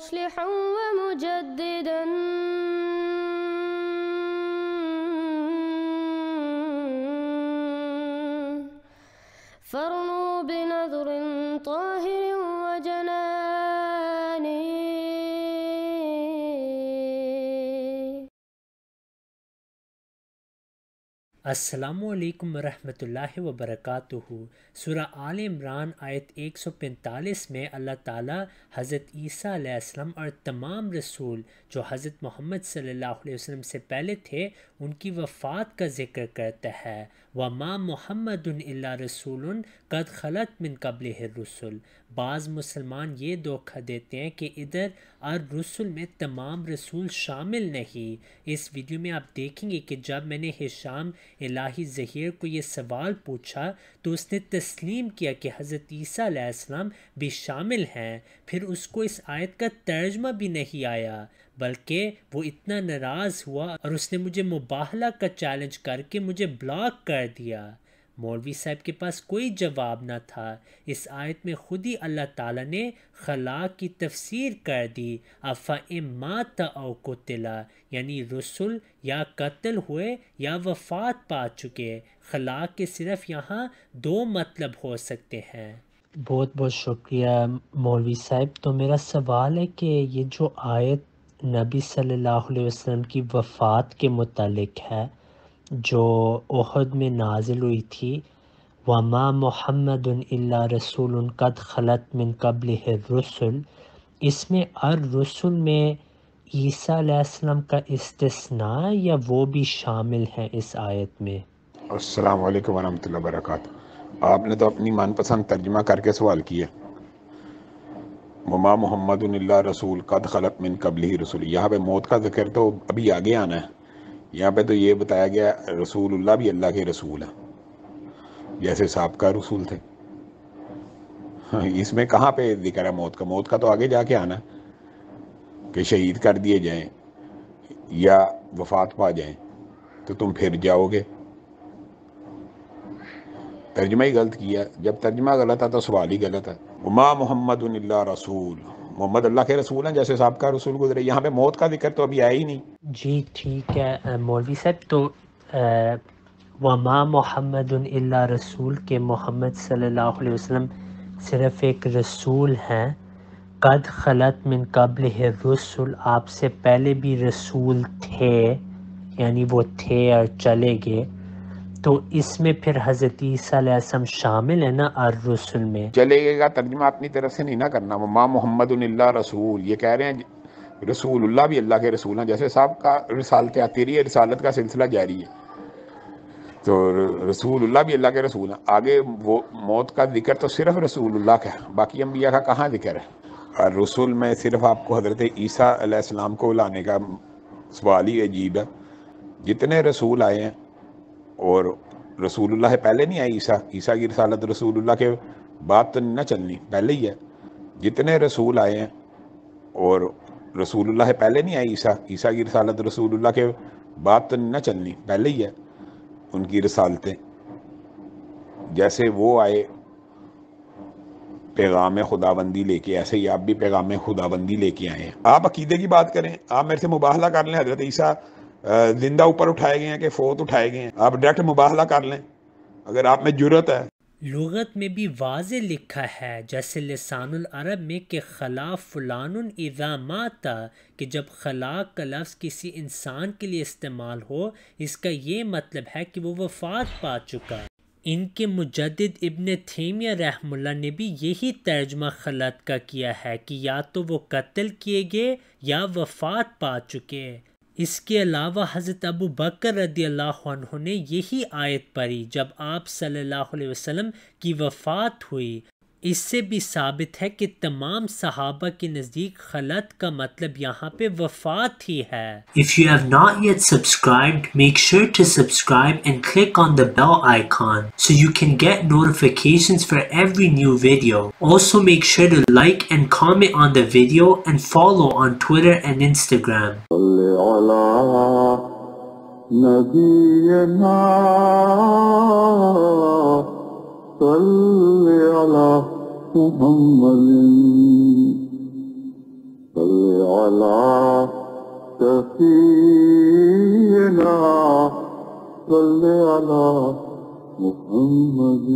مصلحا ومجددا فارنوا بنذر طاهر وجنان. السلام علیکم ورحمۃ اللہ وبرکاتہ۔ سورہ آل عمران آیت 145 میں اللہ تعالیٰ حضرت عیسیٰ علیہ السلام اور تمام رسول جو حضرت محمد صلی اللہ علیہ وسلم سے پہلے تھے ان کی وفات کا ذکر کرتا ہے۔ وَمَا مُحَمَّدٌ إِلَّا رَسُولٌ قَدْ خَلَتْ مِن قَبْلِهِ الرُّسُلُ۔ بعض مسلمان یہ دھوکہ دیتے ہیں کہ ادھر الرسل میں تمام رسول شامل نہیں۔ اس ویڈیو میں آپ دیکھیں گے کہ جب میں نے ہشام الہی ظہیر کو یہ سوال پوچھا تو اس نے تسلیم کیا کہ حضرت عیسیٰ علیہ السلام بھی شامل ہیں، پھر اس کو اس آیت کا ترجمہ بھی نہیں آیا، بلکہ وہ اتنا ناراض ہوا اور اس نے مجھے مباہلہ کا چیلنج کر کے مجھے بلاک کر دیا۔ مولوی صاحب کے پاس کوئی جواب نہ تھا۔ اس آیت میں خود ہی اللہ تعالیٰ نے خلا کی تفسیر کر دی، أَفَإِن مَاتَ أَوْ قُتِلَ، یعنی رسول یا قتل ہوئے یا وفات پا چکے۔ خلا کے صرف یہاں دو مطلب ہو سکتے ہیں۔ بہت بہت شکریہ مولوی صاحب۔ تو میرا سوال ہے کہ یہ جو آیت نبی صلی اللہ علیہ وسلم کی وفات کے متعلق ہے جو احد میں نازل ہوئی تھی، وَمَا مُحَمَّدٌ إِلَّا رَسُولٌ قَدْ خَلَتْ مِن قَبْلِهِ الرُّسُلُ، اس میں الرسل میں عیسیٰ علیہ السلام کا استثناء یا وہ بھی شامل ہیں اس آیت میں؟ السلام علیکم ورحمۃ اللہ وبرکاتہ۔ آپ نے تو اپنی من پسند ترجمہ کر کے سوال کیا۔ وما محمد الا رسول قد خلت من قبلہ رسول، یہاں پہ موت کا ذکر تو ابھی آگے آنا ہے۔ یہاں پہ تو یہ بتایا گیا رسول اللہ بھی اللہ کے رسول ہیں جیسے سابقہ رسول تھے۔ اس میں کہاں پہ ذکر ہے موت کا؟ موت کا تو آگے جا کے آنا ہے کہ شہید کر دیے جائیں یا وفات پا جائیں تو تم پھر جاؤ گے۔ ترجمہ ہی غلط کیا۔ جب ترجمہ غلط ہے تو سوال ہی غلط ہے۔ وما محمد الا رسول، محمد اللہ کے رسول ہیں جیسے سابقہ رسول گزرے۔ یہاں پہ موت کا ذکر تو ابھی آیا ہی نہیں۔ جی ٹھیک ہے مولوی صاحب، تو وما محمد الا رسول کے محمد صلی اللہ علیہ وسلم صرف ایک رسول ہیں۔ قد خلت من قبلہ الرسل، آپ سے پہلے بھی رسول تھے، یعنی وہ تھے اور چلے گئے، تو اس میں پھر حضرت عیسیٰ علیہ السلام شامل ہے نا الرسل میں؟ چلے گا ترجمہ اپنی طرف سے نہیں نہ کرنا۔ وما محمد الا رسول، یہ کہہ رہے ہیں رسول اللہ بھی اللہ کے رسول ہیں جیسے صاحب کا رسالت آتی رہی ہے، رسالت کا سلسلہ جاری ہے، تو رسول اللہ بھی اللہ کے رسول ہیں۔ آگے وہ موت کا ذکر تو صرف رسول اللہ کا ہے، باقی انبیاء کا کہاں ذکر ہے؟ اور رسول میں صرف آپ کو حضرت عیسیٰ علیہ السلام کو لانے کا سوال ہی عجیب ہے۔ جتنے رسول آئے ہیں اور رسول اللہ سے پہلے نہیں آئے، عیسیٰ کی رسالت رسول اللہ کے بعد تو نہیں نہ چلنی، پہلے ہی ہے۔ جتنے رسول آئے ہیں اور رسول اللہ سے پہلے نہیں آئے، عیسیٰ کی رسالت رسول اللہ کے بعد تو نہیں نہ چلنی، پہلے ہی ہے ان کی رسالتیں۔ جیسے وہ آئے پیغام خداوندی لے کے، ایسے ہی آپ بھی پیغام خداوندی لے کے آئے ہیں۔ آپ عقیدے کی بات کریں، آپ میرے سے مباہلہ کر لیں، حضرت عیسیٰ زندہ اوپر اٹھائے گئے ہیں کہ فوت اٹھائے گئے ہیں، آپ ڈائریکٹ مباہلہ کر لیں اگر آپ میں جرت ہے۔ لغت میں بھی واضح لکھا ہے جیسے لسان العرب میں کہ خلا فلان اذا مات، کہ جب خلا کا لفظ کسی انسان کے لیے استعمال ہو اس کا یہ مطلب ہے کہ وہ وفات پا چکا۔ ان کے مجدد ابن تیمیہ رحمہ اللہ نے بھی یہی ترجمہ خلت کا کیا ہے کہ یا تو وہ قتل کیے گئے یا وفات پا چکے۔ اس کے علاوہ حضرت ابو بکر رضی اللہ عنہ نے یہی آیت پڑھی جب آپ صلی اللہ علیہ وسلم کی وفات ہوئی۔ اس سے بھی ثابت ہے کہ تمام صحابہ کے نزدیک خلت کا مطلب یہاں پہ وفات ہی ہے۔ If you have not yet subscribed, make sure to subscribe and click on the bell icon so you can get notifications for every new video. Also make sure to like and comment on the video and follow on Twitter and Instagram. صل على محمد صل على سفينا صل على محمد